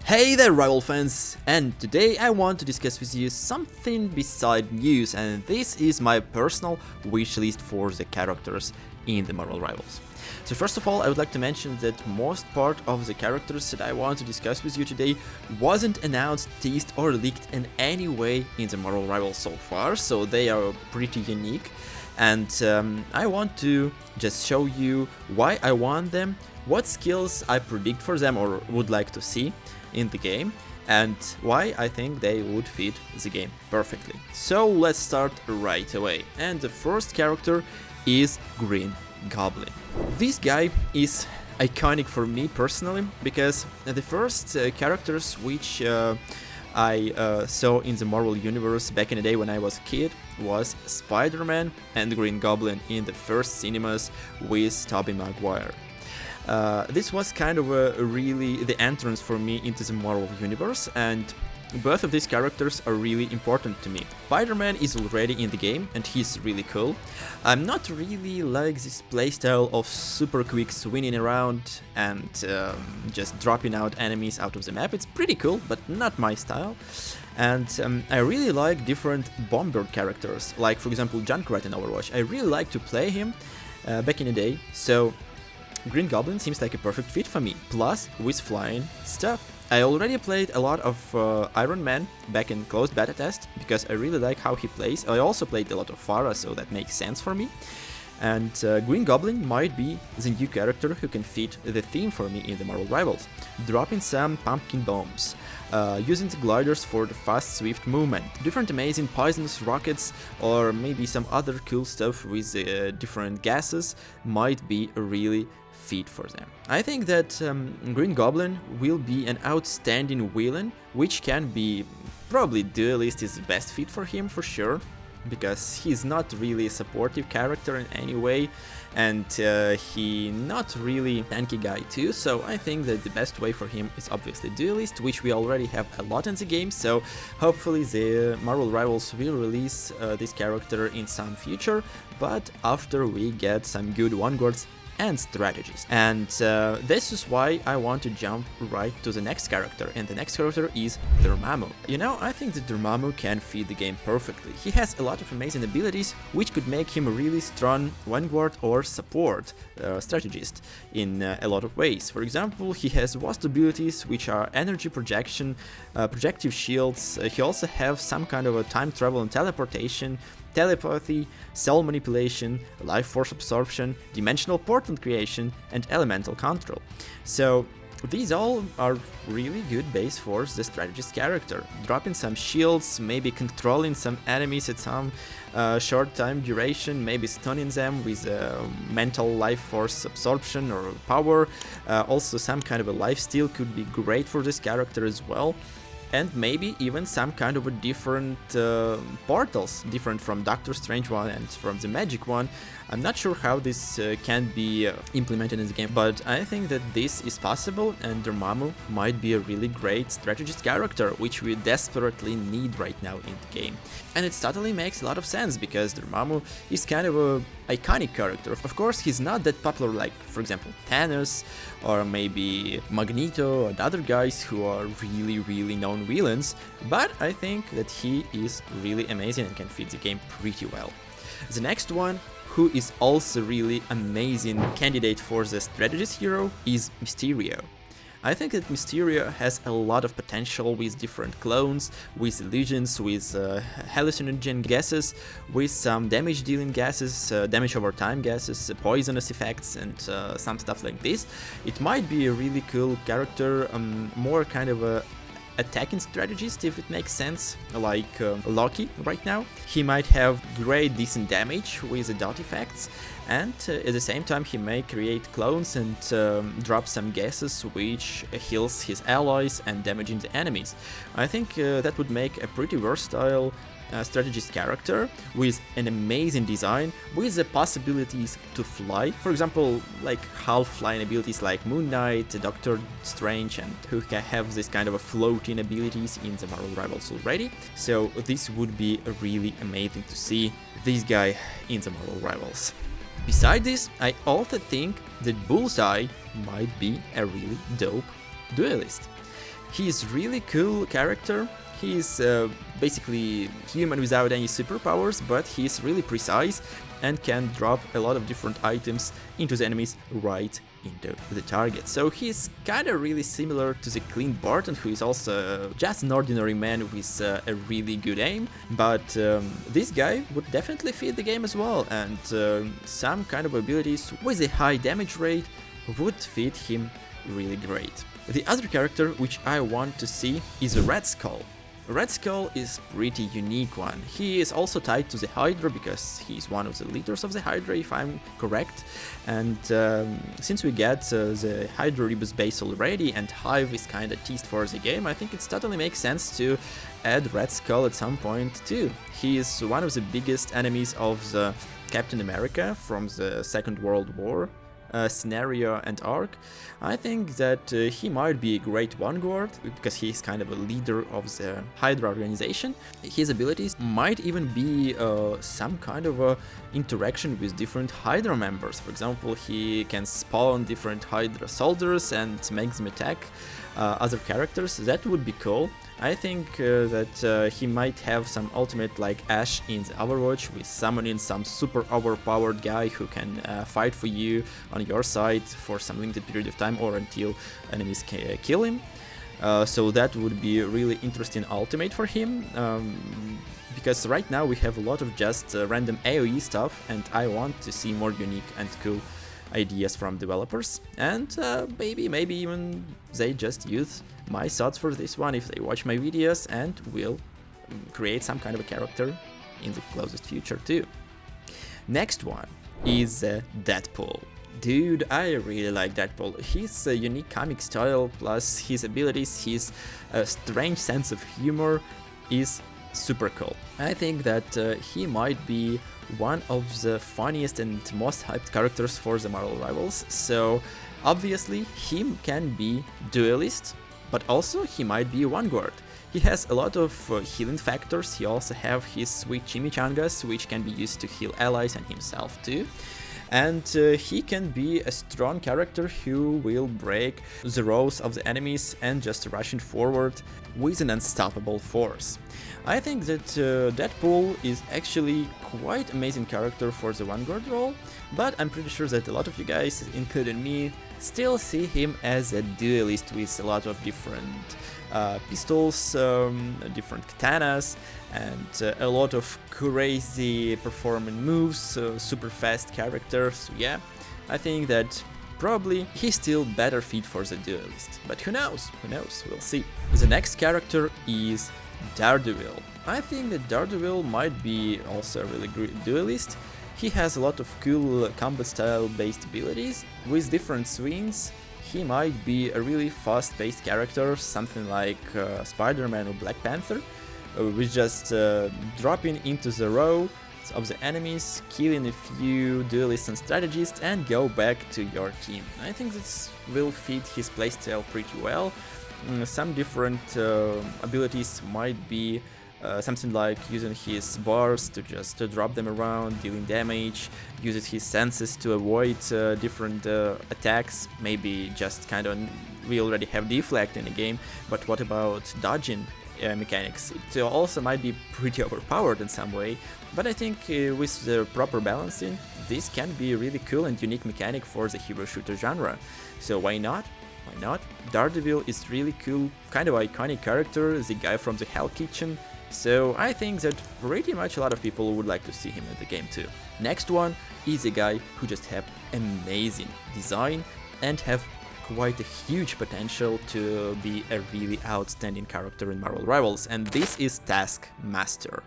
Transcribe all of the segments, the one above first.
Hey there, Rival fans, and today I want to discuss with you something beside news, and this is my personal wish list for the characters in the Marvel Rivals. So first of all, I would like to mention that most part of the characters that I want to discuss with you today wasn't announced, teased or leaked in any way in the Marvel Rivals so far, so they are pretty unique. And I want to just show you why I want them, what skills I predict for them or would like to see in the game, and why I think they would fit the game perfectly. So let's start right away. And the first character is Green Goblin. This guy is iconic for me personally, because the first characters which I saw in the Marvel Universe back in the day when I was a kid was Spider-Man and Green Goblin in the first cinemas with Tobey Maguire. This was kind of really the entrance for me into the Marvel Universe, and both of these characters are really important to me. Spider-Man is already in the game and he's really cool. I'm not really like this playstyle of super quick swinging around and just dropping out enemies out of the map. It's pretty cool, but not my style. And I really like different Bomber characters, like for example Junkrat in Overwatch. I really like to play him back in the day, so Green Goblin seems like a perfect fit for me, plus with flying stuff. I already played a lot of Iron Man back in closed beta test, because I really like how he plays. I also played a lot of Pharah, so that makes sense for me. And Green Goblin might be the new character who can fit the theme for me in the Marvel Rivals. Dropping some pumpkin bombs, using the gliders for the fast swift movement, different amazing poisonous rockets, or maybe some other cool stuff with different gases might be really fit for them. I think that Green Goblin will be an outstanding villain, which can be probably Duelist is the best fit for him for sure, because he's not really a supportive character in any way, and he not really tanky guy too, so I think that the best way for him is obviously Duelist, which we already have a lot in the game, so hopefully the Marvel Rivals will release this character in some future, but after we get some good vanguards and strategies. And this is why I want to jump right to the next character, and the next character is Dormammu. You know, I think that Dormammu can feed the game perfectly. He has a lot of amazing abilities which could make him a really strong vanguard or support strategist in a lot of ways. For example, he has vast abilities which are energy projection, projective shields. He also has some kind of a time travel and teleportation, telepathy, cell manipulation, life force absorption, dimensional portal creation, and elemental control. So these all are really good base for the strategist character. Dropping some shields, maybe controlling some enemies at some short time duration, maybe stunning them with mental life force absorption or power. Also some kind of a lifesteal could be great for this character as well. And maybe even some kind of a different portals, different from Doctor Strange one and from the Magic one. I'm not sure how this can be implemented in the game, but I think that this is possible, and Dormammu might be a really great strategist character, which we desperately need right now in the game. And it totally makes a lot of sense, because Dormammu is kind of a iconic character. Of course, he's not that popular like, for example, Thanos, or maybe Magneto, and other guys who are really known villains, but I think that he is really amazing and can fit the game pretty well. The next one, who is also really amazing candidate for the strategist hero, is Mysterio. I think that Mysterio has a lot of potential with different clones, with illusions, with hallucinogen gases, with some damage dealing gases, damage over time gases, poisonous effects, and some stuff like this. It might be a really cool character, more kind of a attacking strategist, if it makes sense, like Loki right now. He might have great decent damage with the dot effects, and at the same time he may create clones and drop some gases which heals his allies and damaging the enemies. I think that would make a pretty versatile strategist character with an amazing design, with the possibilities to fly, for example, like half flying abilities like Moon Knight, Doctor Strange, and who have this kind of a floating abilities in the Marvel Rivals already. So this would be really amazing to see this guy in the Marvel Rivals. Besides this, I also think that Bullseye might be a really dope duelist. He's really cool character. He's basically human without any superpowers, but he's really precise and can drop a lot of different items into the enemies right into the target. So he's kinda really similar to the Clint Barton, who is also just an ordinary man with a really good aim, but this guy would definitely fit the game as well, and some kind of abilities with a high damage rate would fit him really great. The other character which I want to see is a Red Skull. Red Skull is pretty unique one. He is also tied to the Hydra because he's one of the leaders of the Hydra, if I'm correct. And since we get the Hydra Rebus base already and Hive is kinda teased for the game, I think it totally makes sense to add Red Skull at some point too. He is one of the biggest enemies of the Captain America from the Second World War scenario and arc. I think that he might be a great vanguard because he's kind of a leader of the Hydra organization. His abilities might even be some kind of a interaction with different Hydra members. For example, he can spawn different Hydra soldiers and make them attack other characters. That would be cool. I think that he might have some ultimate like Ash in the Overwatch with summoning some super overpowered guy who can fight for you on your side for some limited period of time or until enemies kill him. So that would be a really interesting ultimate for him. Because right now we have a lot of just random AoE stuff, and I want to see more unique and cool ideas from developers, and maybe even they just use my thoughts for this one if they watch my videos and will create some kind of a character in the closest future too. Next one is Deadpool. Dude, I really like Deadpool. His unique comic style plus his abilities, his strange sense of humor is super cool. I think that he might be one of the funniest and most hyped characters for the Marvel Rivals, so obviously he can be duelist, but also he might be vanguard. He has a lot of healing factors. He also have his sweet chimichangas, which can be used to heal allies and himself too. And he can be a strong character who will break the rows of the enemies and just rushing forward with an unstoppable force. I think that Deadpool is actually quite amazing character for the vanguard role, but I'm pretty sure that a lot of you guys, including me, still see him as a duelist with a lot of different pistols, different katanas, and a lot of crazy performing moves, super fast characters. Yeah, I think that probably he's still better fit for the duelist, but who knows, we'll see. The next character is Daredevil. I think that Daredevil might be also a really great duelist. He has a lot of cool combat style based abilities with different swings. He might be a really fast-paced character, something like Spider-Man or Black Panther, with just dropping into the row of the enemies, killing a few duelists and strategists, and go back to your team. I think this will fit his playstyle pretty well. Some different abilities might be something like using his bars to just drop them around, dealing damage, uses his senses to avoid different attacks, maybe just kind of, we already have deflect in the game, but what about dodging mechanics? It also might be pretty overpowered in some way, but I think with the proper balancing, this can be a really cool and unique mechanic for the hero shooter genre. So why not? Why not? Daredevil is really cool, kind of iconic character, the guy from the Hell Kitchen. So I think that pretty much a lot of people would like to see him in the game too. Next one is a guy who just have amazing design and have quite a huge potential to be a really outstanding character in Marvel Rivals, and this is Taskmaster.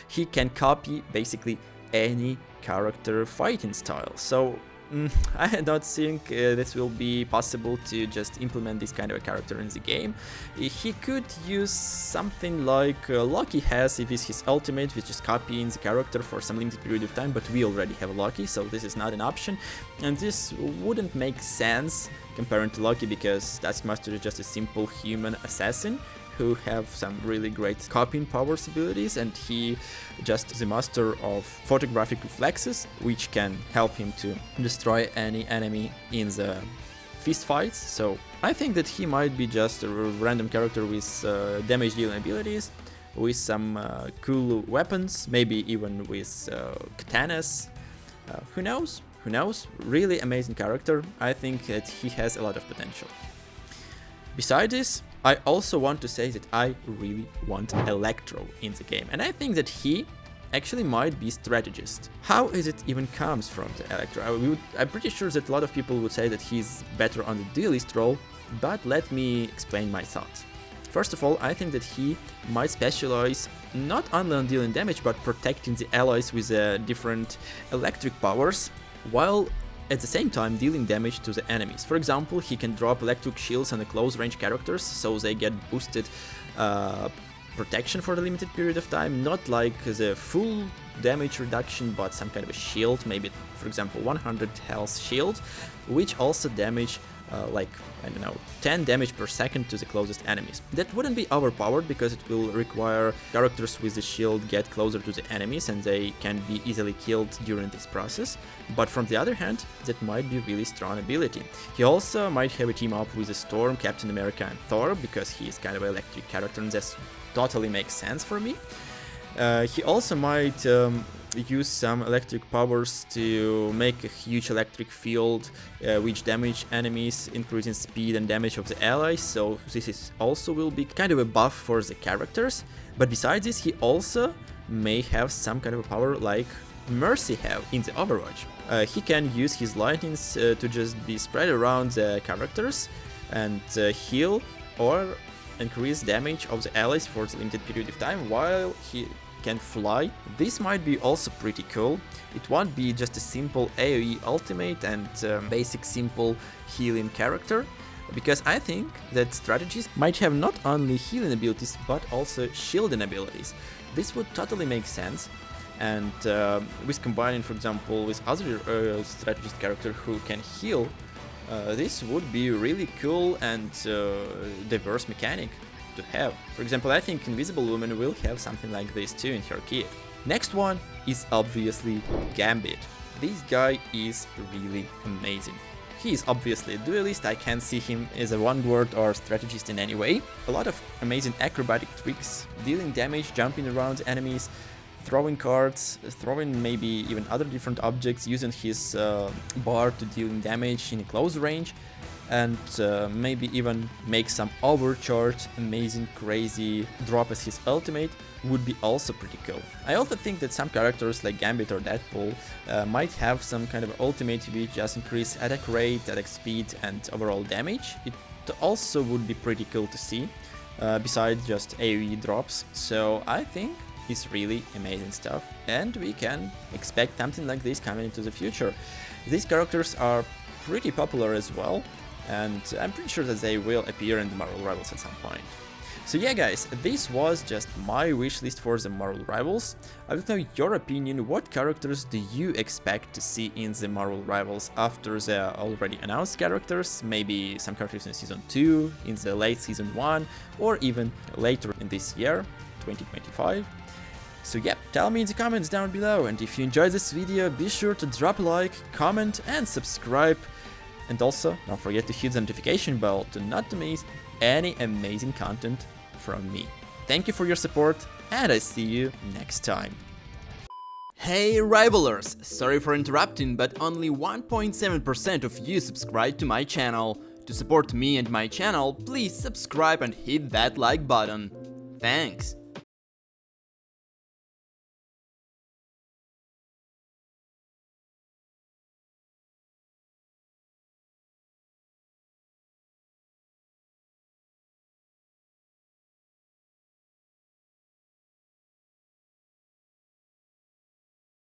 He can copy basically any character fighting style, so I don't think this will be possible to just implement this kind of a character in the game. He could use something like Loki has with his ultimate, which is copying the character for some limited period of time, but we already have Loki, so this is not an option, and this wouldn't make sense comparing to Loki because Taskmaster is just a simple human assassin who have some really great copying powers abilities, and he just the master of photographic reflexes, which can help him to destroy any enemy in the fist fights, so I think that he might be just a random character with damage dealing abilities, with some cool weapons, maybe even with katanas. Who knows? Who knows? Really amazing character. I think that he has a lot of potential. Besides this, I also want to say that I really want Electro in the game, and I think that he actually might be strategist. How is it even comes from the Electro? I'm pretty sure that a lot of people would say that he's better on the duelist role, but let me explain my thoughts. First of all, I think that he might specialize not only on dealing damage, but protecting the allies with different electric powers, while at the same time dealing damage to the enemies. For example, he can drop electric shields on the close range characters, so they get boosted protection for the limited period of time, not like the full damage reduction, but some kind of a shield, maybe for example 100 health shield, which also damage like, I don't know, 10 damage per second to the closest enemies. That wouldn't be overpowered because it will require characters with the shield get closer to the enemies and they can be easily killed during this process, but from the other hand, that might be really strong ability. He also might have a team up with the Storm, Captain America and Thor, because he is kind of an electric character and that totally makes sense for me. He also might use some electric powers to make a huge electric field which damage enemies, increasing speed and damage of the allies, so this is also will be kind of a buff for the characters. But besides this, he also may have some kind of a power like Mercy have in the Overwatch. He can use his lightnings to just be spread around the characters and heal or increase damage of the allies for the limited period of time while he can fly. This might be also pretty cool. It won't be just a simple AoE ultimate and basic simple healing character, because I think that strategists might have not only healing abilities but also shielding abilities. This would totally make sense, and with combining, for example, with other strategist character who can heal, this would be really cool and diverse mechanic to have. For example, I think Invisible Woman will have something like this too in her kit. Next one is obviously Gambit. This guy is really amazing. He is obviously a duelist, I can't see him as a vanguard or strategist in any way. A lot of amazing acrobatic tricks, dealing damage, jumping around enemies, throwing cards, throwing maybe even other different objects, using his bar to dealing damage in close range, and maybe even make some overcharged, amazing, crazy drop as his ultimate would be also pretty cool. I also think that some characters like Gambit or Deadpool might have some kind of ultimate which just increase attack rate, attack speed and overall damage. It also would be pretty cool to see, besides just AoE drops, so I think it's really amazing stuff, and we can expect something like this coming into the future. These characters are pretty popular as well, and I'm pretty sure that they will appear in the Marvel Rivals at some point. So yeah guys, this was just my wish list for the Marvel Rivals. I would know your opinion, what characters do you expect to see in the Marvel Rivals after the already announced characters, maybe some characters in Season 2, in the late Season 1, or even later in this year, 2025. So yeah, tell me in the comments down below, and if you enjoyed this video, be sure to drop a like, comment and subscribe. And also, don't forget to hit the notification bell to not miss any amazing content from me. Thank you for your support, and I see you next time. Hey Rivalers! Sorry for interrupting, but only 1.7% of you subscribe to my channel. To support me and my channel, please subscribe and hit that like button. Thanks!